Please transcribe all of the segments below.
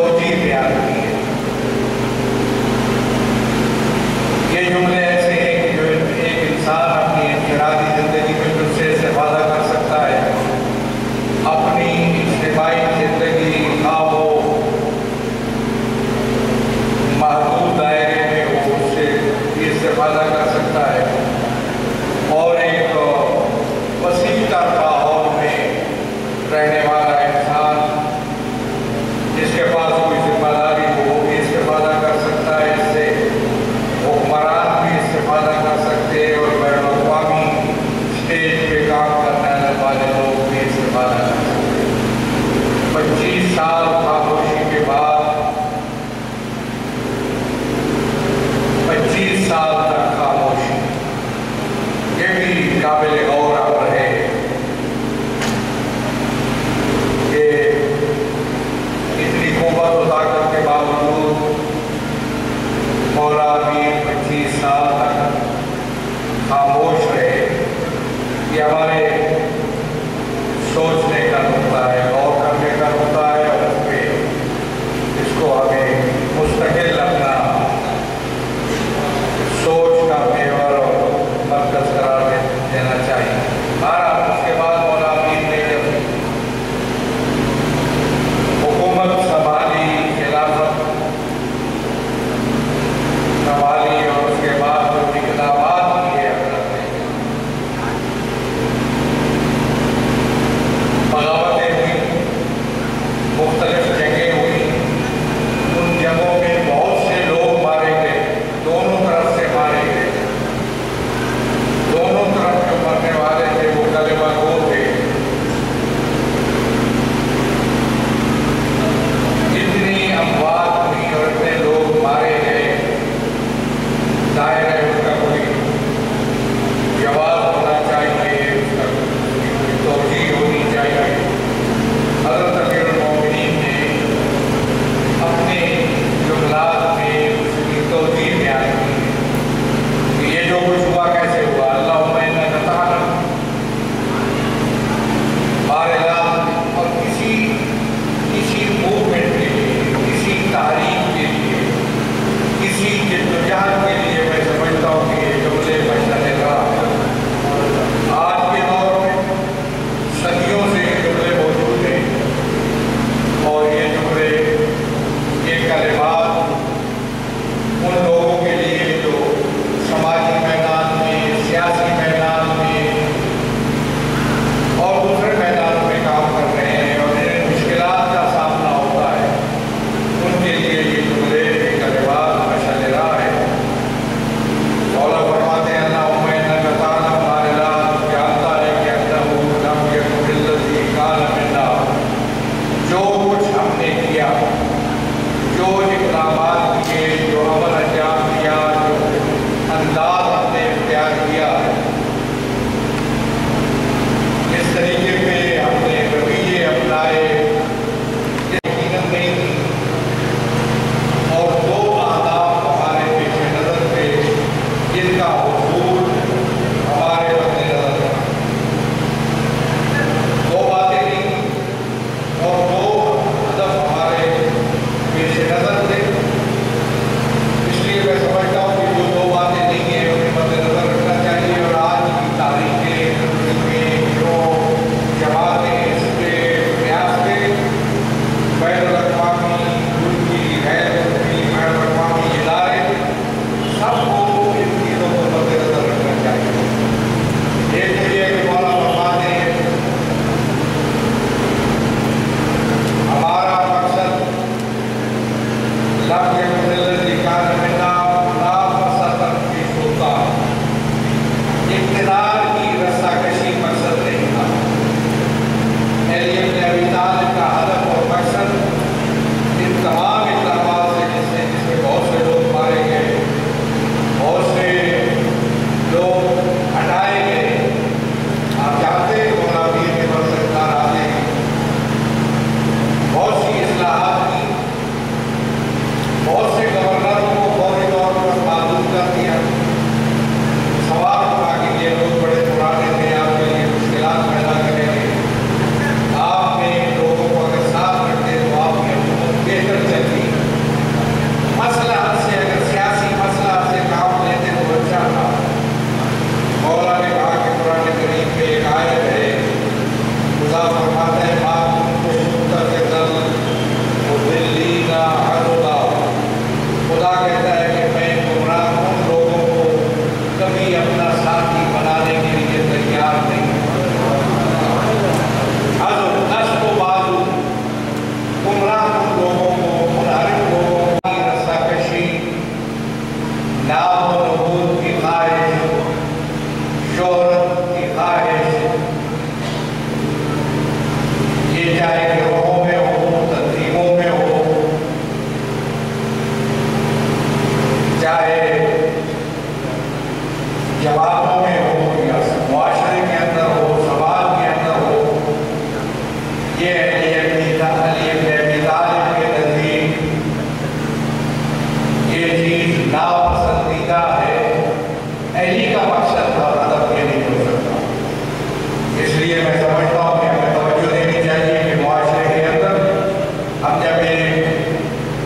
توجیہ بیان کی ہے۔ یہ جملے ایسے ہیں کہ جو ایک انسان اپنی انفرادی زندگی میں جو سے استفادہ کر سکتا ہے، اپنی اجتماعی زندگی خواہ وہ محدود دائرے میں ہو اس سے بھی استفادہ کر سکتا ہے، اور ایک وسیع تر ماحول میں رہنے والا انسان جس کے پاس کوئی ذمہ داری ہو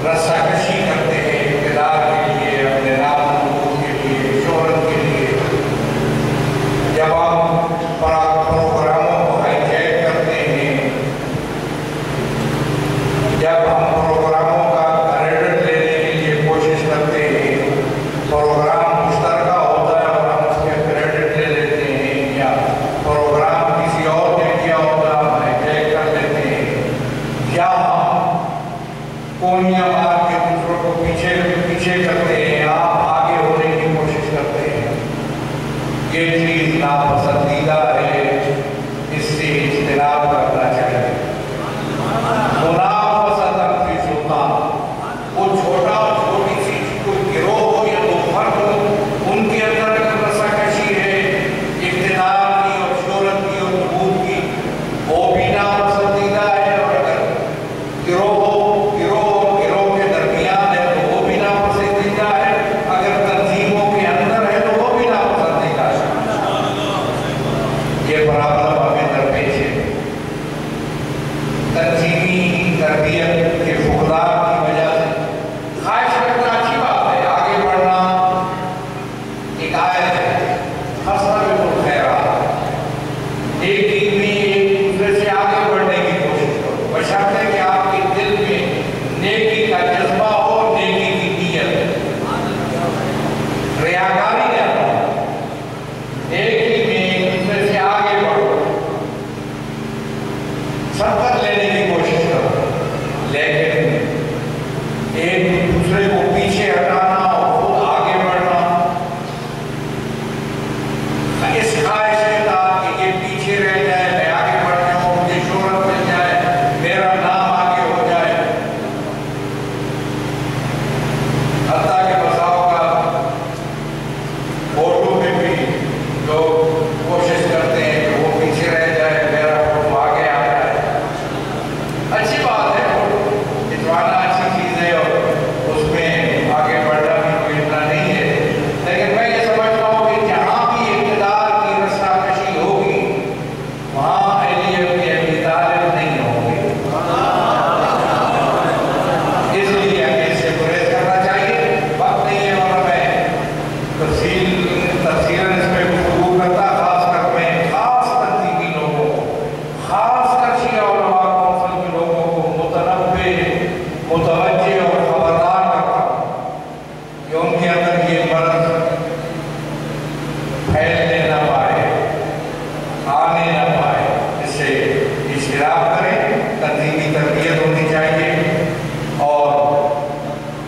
रस्साकशी करते हैं इक़्तिदार के लिए, अपने नाम नमूद के लिए, शोहरत के लिए। जब हम प्रोग्रामों को हाईजैक करते हैं, जब हम प्रोग्रामों का क्रेडिट लेने के लिए कोशिश करते हैं, प्रोग्राम मुश्तरका होता है और हम उसके क्रेडिट ले लेते हैं, या प्रोग्राम किसी और ने किया होता है हम हाईजैक कर लेते हैं, या हम कोनियां मार के दूसरों को पीछे करते हैं, आप आगे होने की कोशिश करते हैं। ये चीज नापसंदीदा है, इससे इज्तिनाब करना चाहिए। मुनाफसतन फी सुल्तान, वो छोटा और छोटी सी कोई गिरोह हो या दो फर्द हो, उनके अंदर अगर रस्साकशी है इक़्तिदार की और शोहरत की और नबूवत की, वो भी नापसंदीदा है। और अगर गिरोह के दरमियान है तो वो भी नापसंदीदा है, अगर तंजीमों के अंदर है तो वो भी नापसंदीदा है। ये प्रॉब्लम हमें दरपेश है। तंजीमी तरबियत के फुक़दार की वजह से ख्वाहिश रखना अच्छी बात है, आगे बढ़ना एक आयत है, फस्तबिक़ुल खैरात, एक दिन में एक दूसरे से आगे बढ़ने की कोशिश करो, बशर्ते कि आपके दिल में नेकी का जज्बा हो, नेकी की नीयत, रियाकारी न हो। एक ही में एक दूसरे से आगे बढ़ो, सबकत लेने की कोशिश करो, लेकिन एक दूसरे को पीछे हटाना और खुद आगे बढ़ना, इस ख्वाहिश के साथ कि ये पीछे रह जाए, मैं आगे बढ़ जाऊं, मुझे शोहरत मिल जाए, मेरा नाम आगे हो जाए। हत्ता के बसाव का फोटो में भी लोग कोशिश करते हैं कि वो पीछे रह जाए, मेरा फोटो आगे आ जाए। अच्छी बात है, फोटो खिंचवाना अच्छी चीज़ है और उसमें आगे बढ़ना भी कोई इतना नहीं है, लेकिन मैं ये समझता हूँ कि जहाँ भी इक़्तिदार की रस्साकशी होगी वहाँ अली अपने अबी तालिब नहीं होंगे, इसलिए हमें इससे गुरेज करना चाहिए। वक्त नहीं है और मैं तफसीलन इसमें गुफ्तगू करता, खासकर मैं खास तंजीमी लोगों को, खासकर शिया उलमा कौंसिल के लोगों को मुतनब्बे, मुतवज्जे और खबरदार करता हूँ कि उनके अंदर ये मर्ज़ फैलने न पाए, आने न पाए। इससे इज्तिनाब करें, तंजीमी तरबियत होनी चाहिए। और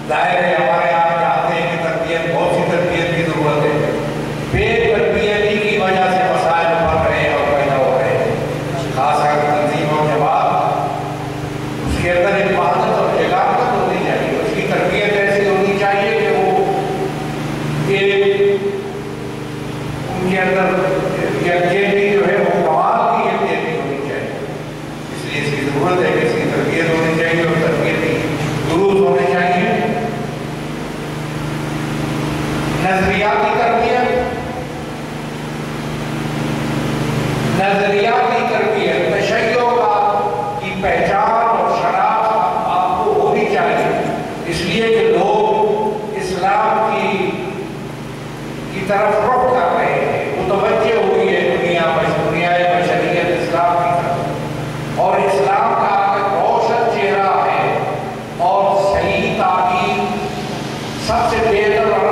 ज़ाहिर है हमारे यहाँ जानते हैं कि तरबियत, बहुत सी तरबियत की ज़रूरत है। बेतरबियती की वजह से मसाइल बढ़ रहे हैं और पैदा हो रहे हैं। खासकर तंजीम और जमात, उसके अंदर एक वहादत और जगावत होनी चाहिए, उसकी तरबियत ऐसी होनी चाहिए कि वो उनके अंदर यकजहती जो है वो कमाल की यकजहती होनी चाहिए। इसलिए इसकी ज़रूरत है कि इसकी तरबियत होनी चाहिए और तरबियती दुरूस होने चाहिए। नजरियाती तरबियत, नजरियाती तरबियत, तशय्यो की पहचान और शनाख्त आपको होनी चाहिए, इसलिए कि लोग इस्लाम की तरफ रुख कर रहे हैं, मुतवज्जे हुई है दुनियाए बशरियत इस्लाम की तरफ, और इस्लाम का एक रोशन चेहरा है और सही ताकीद, सबसे बेहतर और